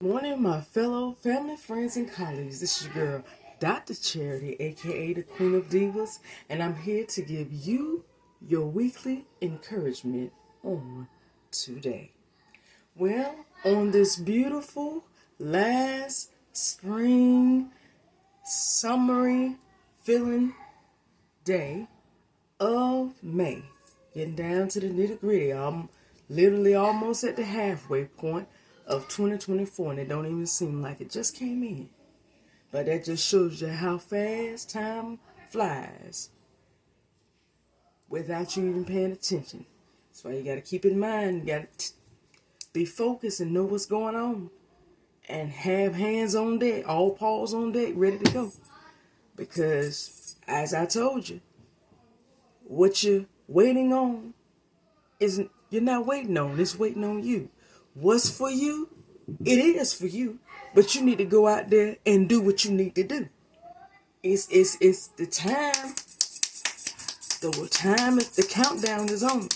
Morning, my fellow family, friends, and colleagues. This is your girl, Dr. Charity, aka the Queen of Divas, and I'm here to give you your weekly encouragement on today. Well, on this beautiful last spring, summery feeling day of May, getting down to the nitty gritty. I'm literally almost at the halfway point of 2024, and it don't even seem like it just came in. But that just shows you how fast time flies without you even paying attention. That's why you got to keep in mind, you got to be focused and know what's going on. And have hands on deck, all paws on deck, ready to go. Because, as I told you, what you're waiting on isn't, you're not waiting on, it's waiting on you. What's for you, it is for you. But you need to go out there and do what you need to do. It's the time. The countdown is on.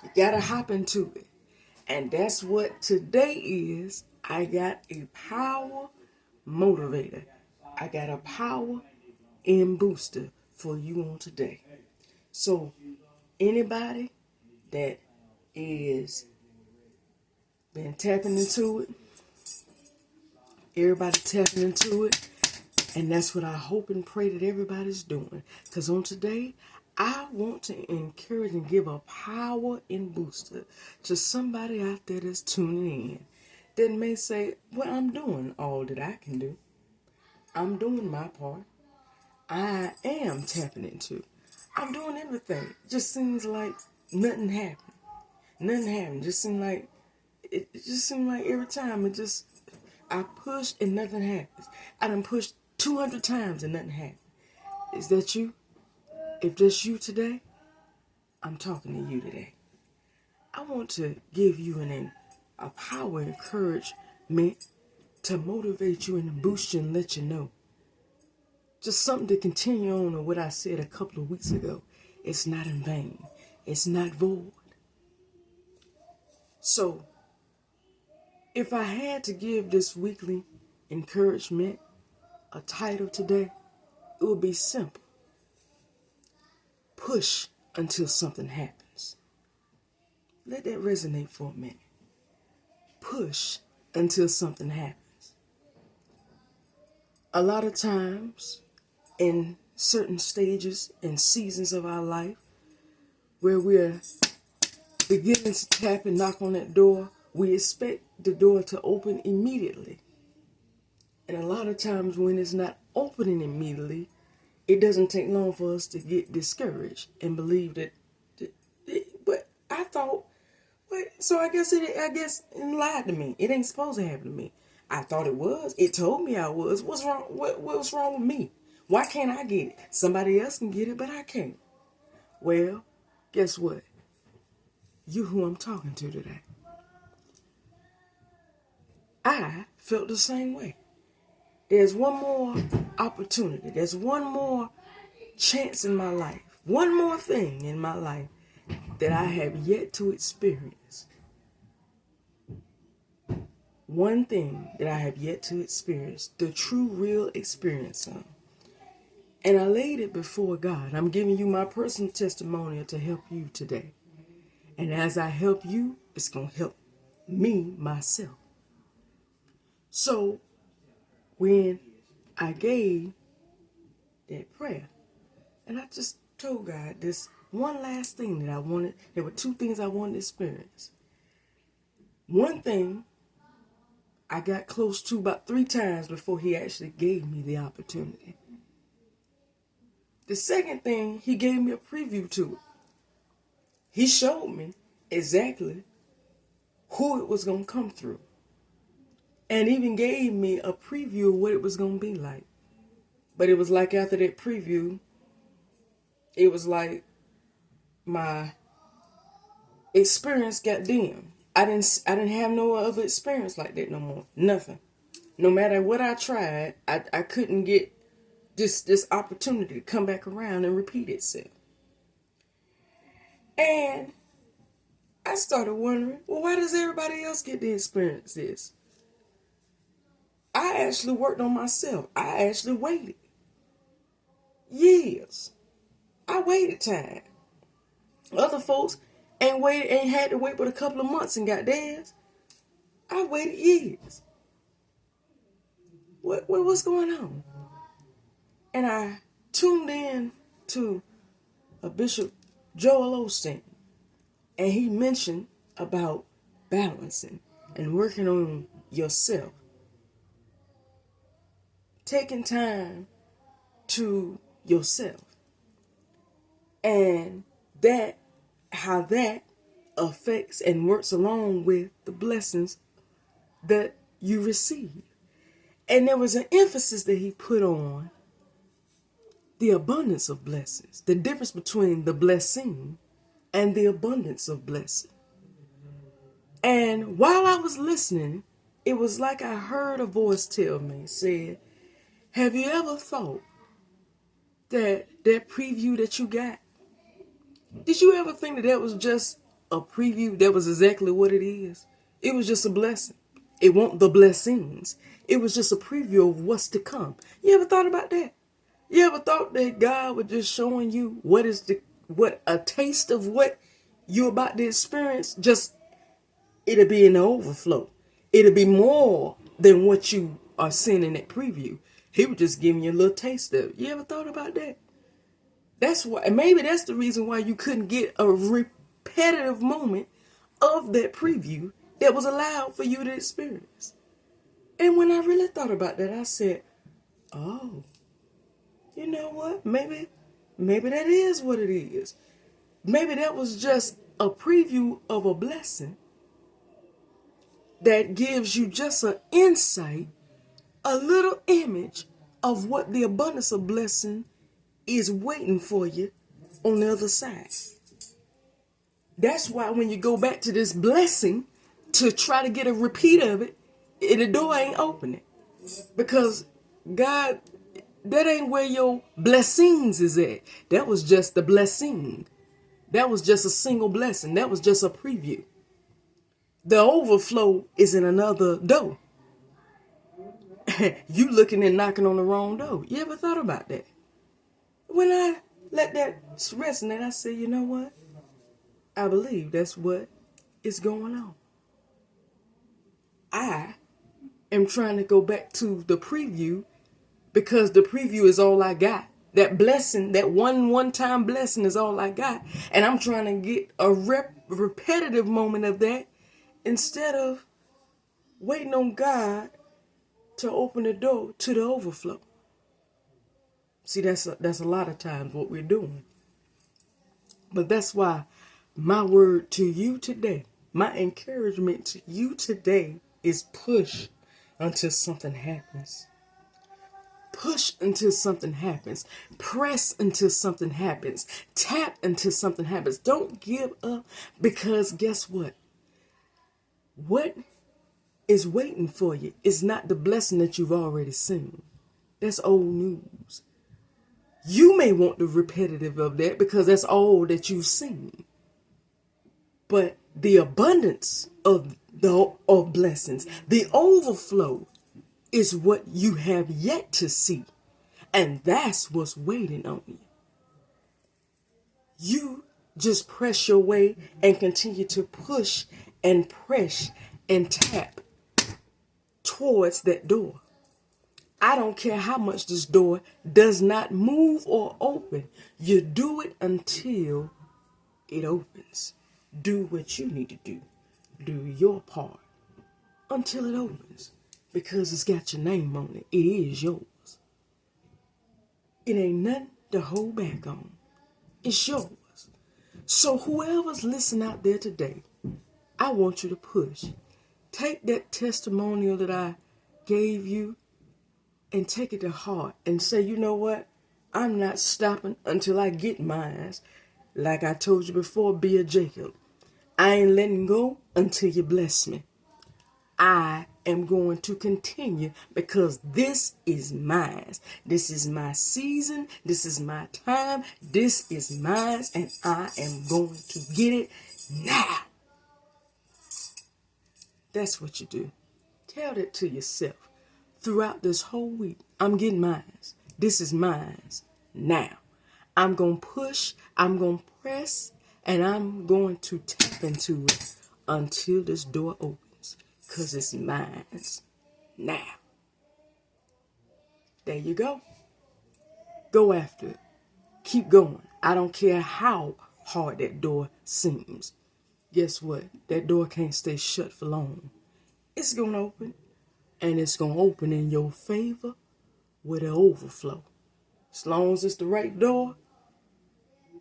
You gotta hop into it. And that's what today is. I got a power motivator. I got a power in booster for you on today. So anybody that is been tapping into it, everybody tapping into it, and that's what I hope and pray that everybody's doing. Because on today, I want to encourage and give a power and booster to somebody out there that's tuning in that may say, well, I'm doing all that I can do. I'm doing my part. I am tapping into. I'm doing everything. It just seems like nothing happened. Nothing happened. It just seemed like every time I push and nothing happens. I done pushed 200 times and nothing happened. Is that you? If that's you today, I'm talking to you today. I want to give you a power encouragement to motivate you and to boost you and let you know. Just something to continue on what I said a couple of weeks ago. It's not in vain. It's not void. So, if I had to give this weekly encouragement a title today, it would be simple. Push until something happens. Let that resonate for a minute. Push until something happens. A lot of times, in certain stages and seasons of our life, where we're beginning to tap and knock on that door, we expect the door to open immediately. And a lot of times when it's not opening immediately, it doesn't take long for us to get discouraged and believe that, but I thought, so I guess it lied to me. It ain't supposed to happen to me. I thought it was. It told me I was. What's wrong? What's wrong with me? Why can't I get it? Somebody else can get it, but I can't. Well, guess what? You who I'm talking to today. I felt the same way. There's one more opportunity. There's one more chance in my life. One more thing in my life that I have yet to experience. One thing that I have yet to experience. The true, real experience of. And I laid it before God. I'm giving you my personal testimonial to help you today. And as I help you, it's going to help me, myself. So, when I gave that prayer, and I just told God this one last thing that I wanted, there were two things I wanted to experience. One thing I got close to about 3 times before he actually gave me the opportunity. The second thing, he gave me a preview to it. He showed me exactly who it was going to come through. And even gave me a preview of what it was going to be like. But it was like after that preview, it was like my experience got dim. I didn't have no other experience like that no more. Nothing. No matter what I tried, I couldn't get this opportunity to come back around and repeat itself. And I started wondering, well, why does everybody else get to experience this? I actually worked on myself. I actually waited years. I waited time. Other folks ain't had to wait but a couple of months and got theirs. I waited years. What's going on? And I tuned in to a Bishop Joel Osteen, and he mentioned about balancing and working on yourself. Taking time to yourself. And how that affects and works along with the blessings that you receive. And there was an emphasis that he put on the abundance of blessings, the difference between the blessing and the abundance of blessing. And while I was listening, it was like I heard a voice tell me, said, have you ever thought that preview that you got, did you ever think that was just a preview? That was exactly what it is. It was just a blessing. It wasn't the blessings. It was just a preview of what's to come. You ever thought about that? You ever thought that God was just showing you what a taste of what you're about to experience? Just, it'll be in the overflow. It'll be more than what you are seeing in that preview. He was just giving you a little taste of it. You ever thought about that? That's why, maybe that's the reason why you couldn't get a repetitive moment of that preview that was allowed for you to experience. And when I really thought about that, I said, oh, you know what? Maybe that is what it is. Maybe that was just a preview of a blessing that gives you just an insight, a little image of what the abundance of blessing is waiting for you on the other side. That's why when you go back to this blessing to try to get a repeat of it, the door ain't opening. Because God, that ain't where your blessings is at. That was just the blessing. That was just a single blessing. That was just a preview. The overflow is in another door. You looking and knocking on the wrong door. You ever thought about that? When I let that resonate, I said, you know what? I believe that's what is going on. I am trying to go back to the preview because the preview is all I got. That blessing, that one-time blessing is all I got. And I'm trying to get a repetitive moment of that instead of waiting on God to open the door to the overflow. See, that's a lot of times what we're doing. But that's why my word to you today, my encouragement to you today is push until something happens. Push until something happens. Press until something happens. Tap until something happens. Don't give up, because guess what? What is waiting for you is not the blessing that you've already seen. That's old news. You may want the repetitive of that because that's all that you've seen. But the abundance of blessings, the overflow, is what you have yet to see. And that's what's waiting on you. You just press your way and continue to push and press and tap towards that door. I don't care how much this door does not move or open. You do it until it opens. Do what you need to do. Do your part until it opens. Because it's got your name on it. It is yours. It ain't nothing to hold back on. It's yours. So whoever's listening out there today, I want you to push. Take that testimonial that I gave you and take it to heart and say, you know what? I'm not stopping until I get mine. Like I told you before, be a Jacob. I ain't letting go until you bless me. I am going to continue because this is mine. This is my season. This is my time. This is mine, and I am going to get it now. That's what you do. Tell that to yourself. throughout this whole week. I'm getting mine. This is mine now. I'm going to push, I'm going to press, and I'm going to tap into it until this door opens, because it's mine now. There you go. Go after it. Keep going. I don't care how hard that door seems. Guess what? That door can't stay shut for long. It's going to open, and it's going to open in your favor with an overflow. As long as it's the right door,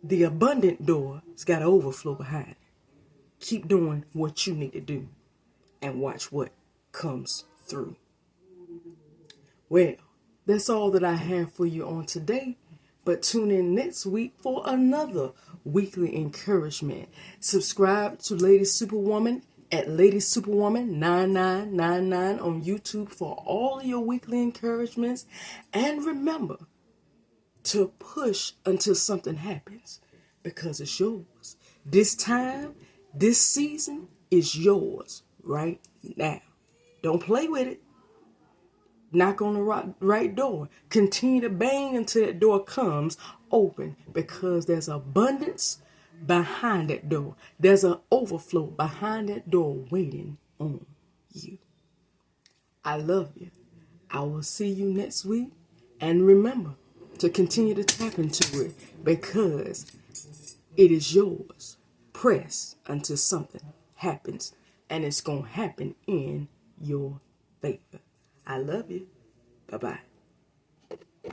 the abundant door has got an overflow behind it. Keep doing what you need to do and watch what comes through. Well, that's all that I have for you on today. But tune in next week for another weekly encouragement. Subscribe to Lady Superwoman at Lady Superwoman 9999 on YouTube for all your weekly encouragements. And remember to push until something happens, because it's yours. This time, this season is yours right now. Don't play with it. Knock on the right door. Continue to bang until that door comes open, because there's abundance behind that door. There's an overflow behind that door waiting on you. I love you. I will see you next week. And remember to continue to tap into it, because it is yours. Press until something happens, and it's going to happen in your favor. I love you. Bye-bye.